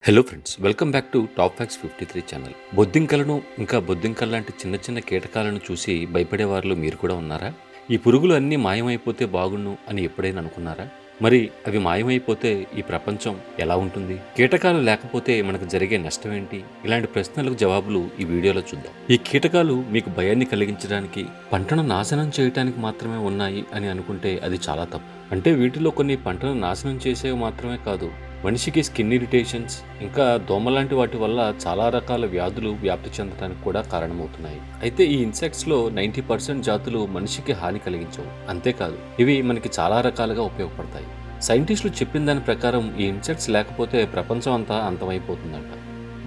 Hello friends, welcome back to top facts 53 channel. బొద్దింకలను ఇంకా బొద్దింకల లాంటి చిన్న చిన్న కీటకాలను చూసి భయపడేవారిలో మీరు కూడా ఉన్నారా? ఈ పురుగులు అన్నీ మాయమైపోతే బాగుండు అని ఎప్పుడైనా అనుకున్నారా? మరి అవి మాయమైపోతే ఈ ప్రపంచం ఎలా ఉంటుంది? కీటకాలు లేకపోతే మనకు జరిగే నష్టం ఏంటి? ఇలాంటి ప్రశ్నలకు జవాబులు ఈ వీడియోలో చూద్దాం. ఈ కీటకాలు మీకు భయాన్ని కలిగించడానికి, పంటను నాశనం చేయడానికి మాత్రమే ఉన్నాయి అని అనుకుంటే అది చాలా తప్పు. అంటే వీటిలో కొన్ని పంటను నాశనం చేసేవి మాత్రమే కాదు, మనిషికి స్కిన్ ఇరిటేషన్స్ ఇంకా దోమలాంటి వాటి వల్ల చాలా రకాల వ్యాధులు వ్యాప్తి చెందడానికి కూడా కారణమవుతున్నాయి. అయితే ఈ ఇన్సెక్ట్స్లో 90% జాతులు మనిషికి హాని కలిగించవు. అంతేకాదు, ఇవి మనకి చాలా రకాలుగా ఉపయోగపడతాయి. సైంటిస్టులు చెప్పిన దాని ప్రకారం ఈ ఇన్సెక్ట్స్ లేకపోతే ప్రపంచం అంతా అంతమైపోతుందంట.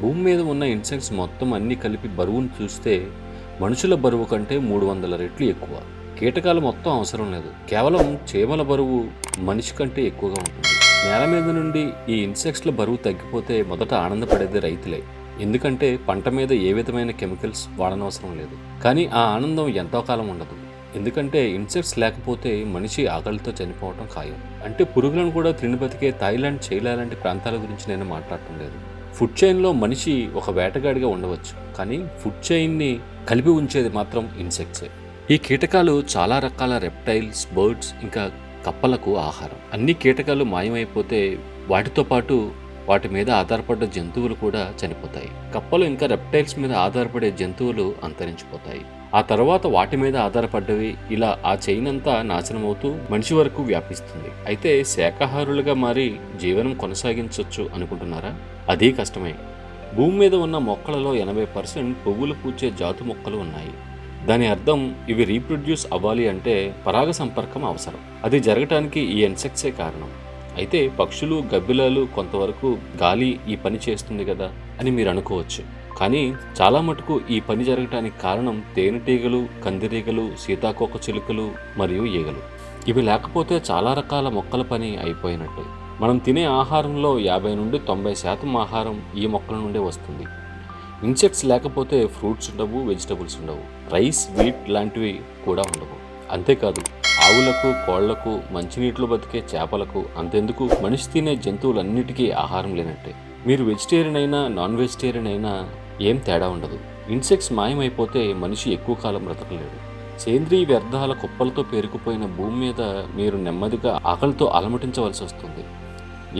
భూమి మీద ఉన్న ఇన్సెక్ట్స్ మొత్తం అన్ని కలిపి బరువును చూస్తే మనుషుల బరువు కంటే 300 రెట్లు ఎక్కువ. కీటకాలు మొత్తం అవసరం లేదు, కేవలం చీమల బరువు మనిషి కంటే ఎక్కువగా ఉంటుంది. నేల మీద నుండి ఈ ఇన్సెక్ట్స్ల బరువు తగ్గిపోతే మొదట ఆనందపడేది రైతులే. ఎందుకంటే పంట మీద ఏ విధమైన కెమికల్స్ వాడనవసరం లేదు. కానీ ఆ ఆనందం ఎంతో కాలం ఉండదు. ఎందుకంటే ఇన్సెక్ట్స్ లేకపోతే మనిషి ఆకలితో చనిపోవటం ఖాయం. అంటే పురుగులను కూడా తిని బతికే థాయిలాండ్, చైనా లాంటి ప్రాంతాల గురించి నేను మాట్లాడటం లేదు. ఫుడ్ చైన్లో మనిషి ఒక వేటగాడిగా ఉండవచ్చు, కానీ ఫుడ్ చైన్ని కలిపి ఉంచేది మాత్రం ఇన్సెక్ట్సే. ఈ కీటకాలు చాలా రకాల రెప్టైల్స్, బర్డ్స్ ఇంకా కప్పలకు ఆహారం. అన్ని కీటకాలు మాయమైపోతే వాటితో పాటు వాటి మీద ఆధారపడ్డ జంతువులు కూడా చనిపోతాయి. కప్పలు ఇంకా రెప్టైల్స్ మీద ఆధారపడే జంతువులు అంతరించిపోతాయి. ఆ తర్వాత వాటి మీద ఆధారపడ్డవి, ఇలా ఆ చైన్ అంతా నాశనం అవుతూ మనిషి వరకు వ్యాపిస్తుంది. అయితే శాకాహారులుగా మారి జీవనం కొనసాగించవచ్చు అనుకుంటున్నారా? అదీ కష్టమే. భూమి మీద ఉన్న మొక్కలలో 80% పువ్వులు పూచే జాతు మొక్కలు ఉన్నాయి. దాని అర్థం ఇవి రీప్రొడ్యూస్ అవ్వాలి అంటే పరాగ సంపర్కం అవసరం. అది జరగటానికి ఈ ఇన్సెక్ట్సే కారణం. అయితే పక్షులు, గబ్బిలాలు కొంతవరకు గాలి ఈ పని చేస్తుంది కదా అని మీరు అనుకోవచ్చు. కానీ చాలా మటుకు ఈ పని జరగటానికి కారణం తేనెటీగలు, కందిరీగలు, సీతాకోక చిలుకలు మరియు ఈగలు. ఇవి లేకపోతే చాలా రకాల మొక్కల పని అయిపోయినట్టే. మనం తినే ఆహారంలో 50 నుండి 90% ఆహారం ఈ మొక్కల నుండే వస్తుంది. ఇన్సెక్ట్స్ లేకపోతే ఫ్రూట్స్ ఉండవు, వెజిటబుల్స్ ఉండవు, రైస్, వీట్ లాంటివి కూడా ఉండవు. అంతేకాదు, ఆవులకు, కోళ్లకు, మంచినీటిలో బతికే చేపలకు, అంతెందుకు మనిషి తినే జంతువులన్నిటికీ ఆహారం లేనట్టే. మీరు వెజిటేరియన్ అయినా, నాన్ వెజిటేరియన్ అయినా ఏం తేడా ఉండదు. ఇన్సెక్ట్స్ మాయమైపోతే మనిషి ఎక్కువ కాలం బ్రతకలేడు. సేంద్రీయ వ్యర్థాల కుప్పలతో పేరుకుపోయిన భూమి మీద మీరు నెమ్మదిగా ఆకలితో అలమటించవలసి వస్తుంది.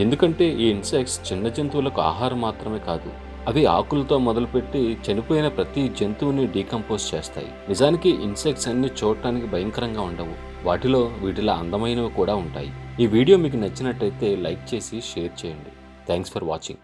ఎందుకంటే ఈ ఇన్సెక్ట్స్ చిన్న జంతువులకు ఆహారం మాత్రమే కాదు, అవి ఆకులతో మొదలుపెట్టి చనిపోయిన ప్రతి జంతువుని డీకంపోజ్ చేస్తాయి. నిజానికి ఇన్సెక్ట్స్ అన్ని చూడటానికి భయంకరంగా ఉండవు, వీటిలో అందమైనవి కూడా ఉంటాయి. ఈ వీడియో మీకు నచ్చినట్టయితే లైక్ చేసి షేర్ చేయండి. Thanks for watching.